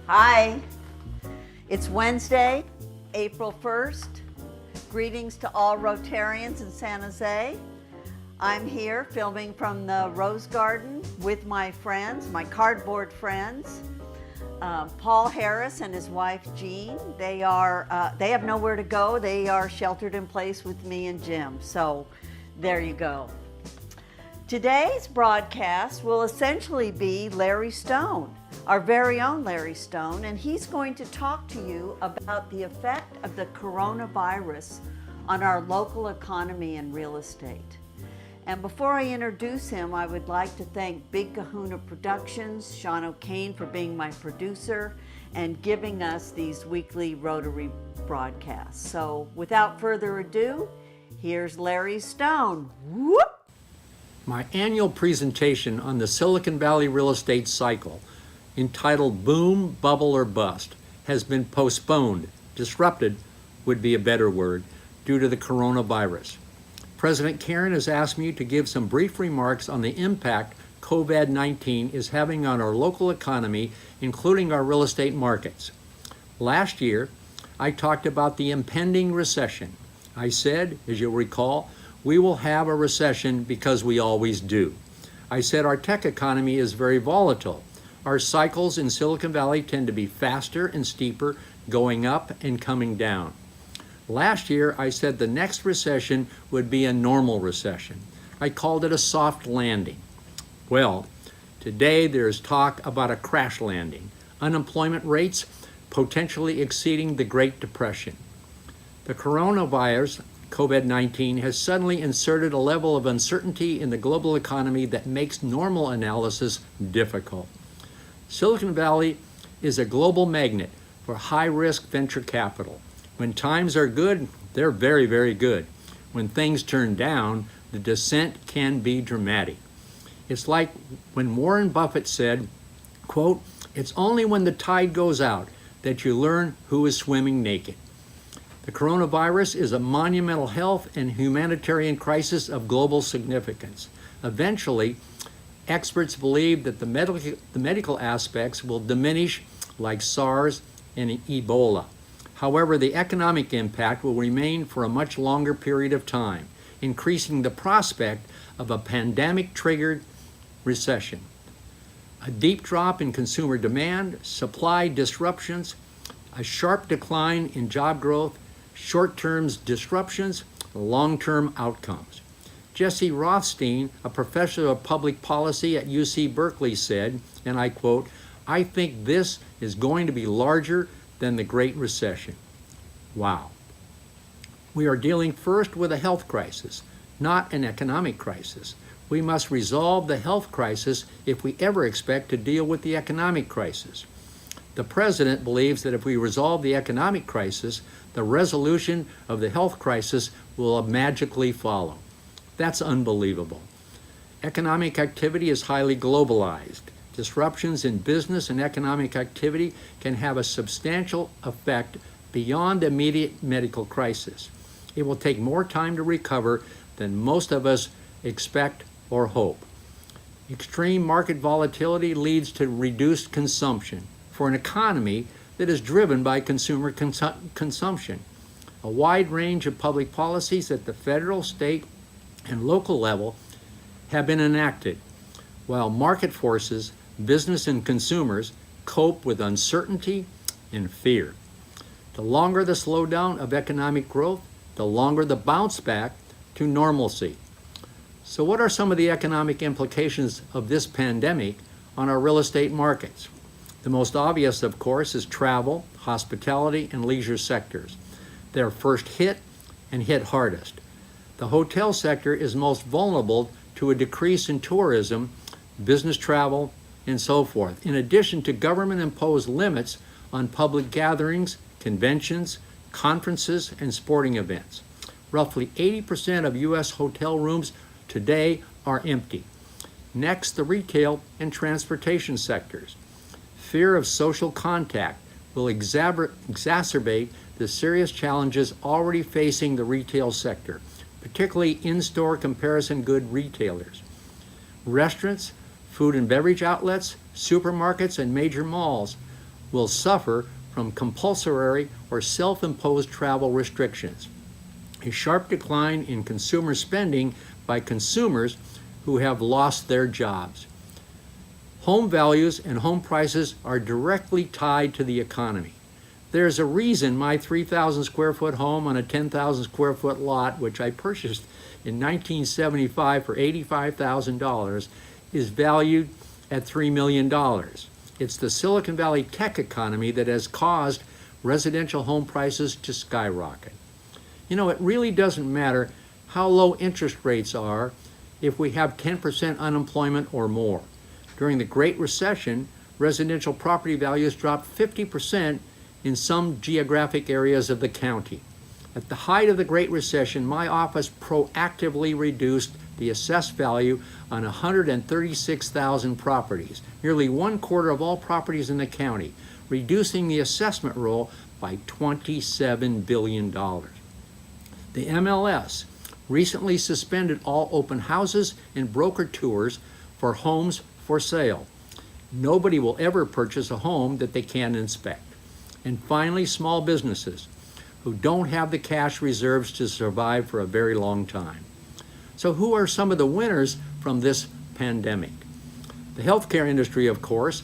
Hi, it's Wednesday, April 1st. Greetings to all Rotarians in San Jose. I'm here filming from the Rose Garden with my friends, my cardboard friends. Paul Harris and his wife Jean. They have nowhere to go. They are sheltered in place with me and Jim. So there you go. Today's broadcast will essentially be Larry Stone, our very own Larry Stone, and he's going to talk to you about the effect of the coronavirus on our local economy and real estate. And before I introduce him, I would like to thank Big Kahuna Productions, Sean O'Kane for being my producer and giving us these weekly Rotary broadcasts. So without further ado, here's Larry Stone. Whoop! My annual presentation on the Silicon Valley real estate cycle, entitled Boom, Bubble, or Bust, has been postponed, disrupted would be a better word, due to the coronavirus. President Karen has asked me to give some brief remarks on the impact COVID-19 is having on our local economy, including our real estate markets. Last year, I talked about the impending recession. I said, as you'll recall, we will have a recession because we always do. I said our tech economy is very volatile. Our cycles in Silicon Valley tend to be faster and steeper, going up and coming down. Last year, I said the next recession would be a normal recession. I called it a soft landing. Well, today there's talk about a crash landing. Unemployment rates potentially exceeding the Great Depression. The coronavirus, COVID-19, has suddenly inserted a level of uncertainty in the global economy that makes normal analysis difficult. Silicon Valley is a global magnet for high-risk venture capital. When times are good, they're very, very good. When things turn down, the descent can be dramatic. It's like when Warren Buffett said, quote, "It's only when the tide goes out that you learn who is swimming naked." The coronavirus is a monumental health and humanitarian crisis of global significance. Eventually, experts believe that the medical aspects will diminish like SARS and Ebola. However, the economic impact will remain for a much longer period of time, increasing the prospect of a pandemic-triggered recession. A deep drop in consumer demand, supply disruptions, a sharp decline in job growth, short-term disruptions, long-term outcomes. Jesse Rothstein, a professor of public policy at UC Berkeley, said, and I quote, "I think this is going to be larger than the Great Recession." Wow. We are dealing first with a health crisis, not an economic crisis. We must resolve the health crisis if we ever expect to deal with the economic crisis. The president believes that if we resolve the economic crisis, the resolution of the health crisis will magically follow. That's unbelievable. Economic activity is highly globalized. Disruptions in business and economic activity can have a substantial effect beyond immediate medical crisis. It will take more time to recover than most of us expect or hope. Extreme market volatility leads to reduced consumption for an economy that is driven by consumer consumption. A wide range of public policies at the federal, state, and local level have been enacted, while market forces, business and consumers, cope with uncertainty and fear. The longer the slowdown of economic growth, the longer the bounce back to normalcy. So what are some of the economic implications of this pandemic on our real estate markets? The most obvious, of course, is travel, hospitality, and leisure sectors. They're first hit and hit hardest. The hotel sector is most vulnerable to a decrease in tourism, business travel, and so forth, in addition to government-imposed limits on public gatherings, conventions, conferences, and sporting events. Roughly 80% of U.S. hotel rooms today are empty. Next, the retail and transportation sectors. Fear of social contact will exacerbate the serious challenges already facing the retail sector, particularly in-store comparison good retailers. Restaurants, food and beverage outlets, supermarkets, and major malls will suffer from compulsory or self-imposed travel restrictions. A sharp decline in consumer spending by consumers who have lost their jobs. Home values and home prices are directly tied to the economy. There's a reason my 3,000 square foot home on a 10,000 square foot lot, which I purchased in 1975 for $85,000, is valued at $3 million. It's the Silicon Valley tech economy that has caused residential home prices to skyrocket. You know, it really doesn't matter how low interest rates are if we have 10% unemployment or more. During the Great Recession, residential property values dropped 50% in some geographic areas of the county. At the height of the Great Recession, my office proactively reduced the assessed value on 136,000 properties, nearly 1/4 of all properties in the county, reducing the assessment roll by $27 billion. The MLS recently suspended all open houses and broker tours for homes for sale. Nobody will ever purchase a home that they can't inspect. And finally, small businesses who don't have the cash reserves to survive for a very long time. So who are some of the winners from this pandemic? The healthcare industry, of course,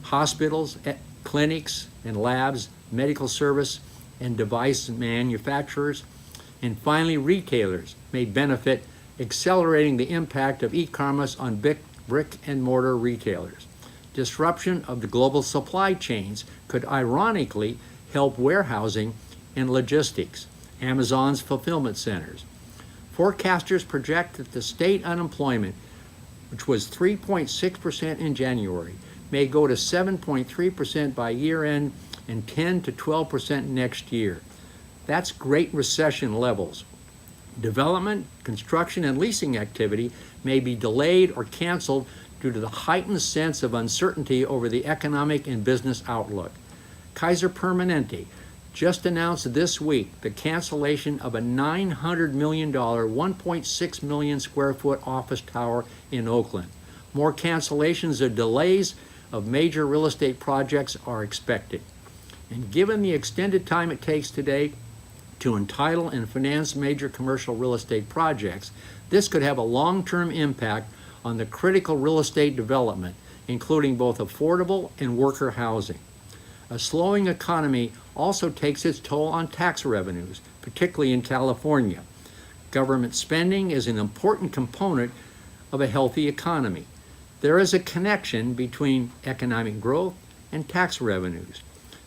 hospitals, clinics and labs, medical service and device manufacturers, and finally retailers may benefit, accelerating the impact of e-commerce on brick and mortar retailers. Disruption of the global supply chains could ironically help warehousing and logistics, Amazon's fulfillment centers. Forecasters project that the state unemployment, which was 3.6% in January, may go to 7.3% by year end and 10 to 12% next year. That's Great Recession levels. Development, construction, and leasing activity may be delayed or canceled due to the heightened sense of uncertainty over the economic and business outlook. Kaiser Permanente just announced this week the cancellation of a $900 million, 1.6 million square foot office tower in Oakland. More cancellations or delays of major real estate projects are expected. And given the extended time it takes today to entitle and finance major commercial real estate projects, this could have a long-term impact on the critical real estate development, including both affordable and worker housing. A slowing economy also takes its toll on tax revenues, particularly in California. Government spending is an important component of a healthy economy. There is a connection between economic growth and tax revenues.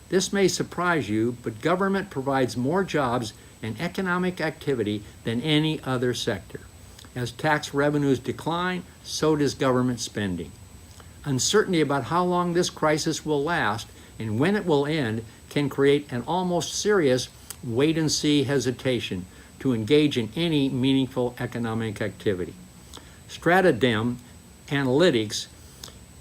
This may surprise you, but government provides more jobs and economic activity than any other sector. As tax revenues decline, so does government spending. Uncertainty about how long this crisis will last and when it will end can create an almost serious wait-and-see hesitation to engage in any meaningful economic activity. StrataDem Analytics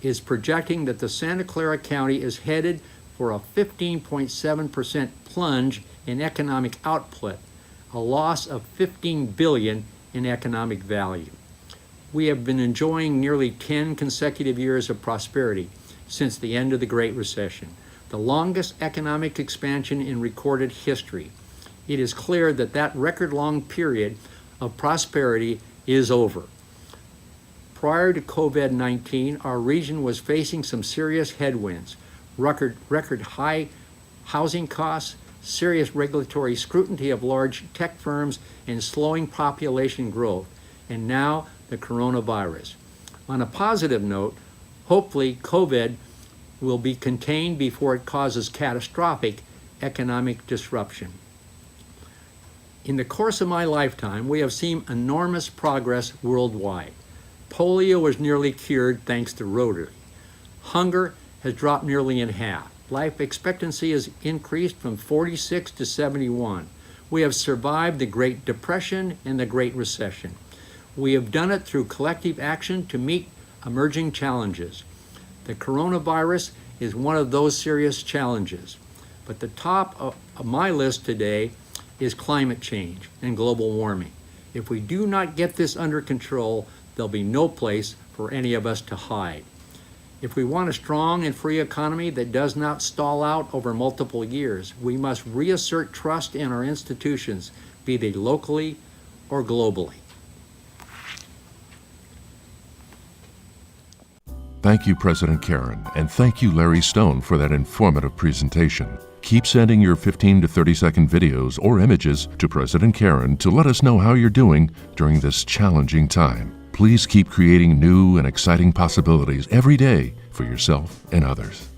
is projecting that the Santa Clara County is headed for a 15.7% plunge in economic output, a loss of $15 billion in economic value. We have been enjoying nearly 10 consecutive years of prosperity since the end of the Great Recession, the longest economic expansion in recorded history. It is clear that that record-long period of prosperity is over. Prior to COVID-19, our region was facing some serious headwinds, record high housing costs, serious regulatory scrutiny of large tech firms, and slowing population growth, and now the coronavirus. On a positive note, hopefully COVID will be contained before it causes catastrophic economic disruption. In the course of my lifetime, we have seen enormous progress worldwide. Polio was nearly cured thanks to Rotary. Hunger has dropped nearly in half. Life expectancy has increased from 46 to 71. We have survived the Great Depression and the Great Recession. We have done it through collective action to meet emerging challenges. The coronavirus is one of those serious challenges. But the top of my list today is climate change and global warming. If we do not get this under control, there'll be no place for any of us to hide. If we want a strong and free economy that does not stall out over multiple years, we must reassert trust in our institutions, be they locally or globally. Thank you, President Karen, and thank you, Larry Stone, for that informative presentation. Keep sending your 15 to 30-second videos or images to President Karen to let us know how you're doing during this challenging time. Please keep creating new and exciting possibilities every day for yourself and others.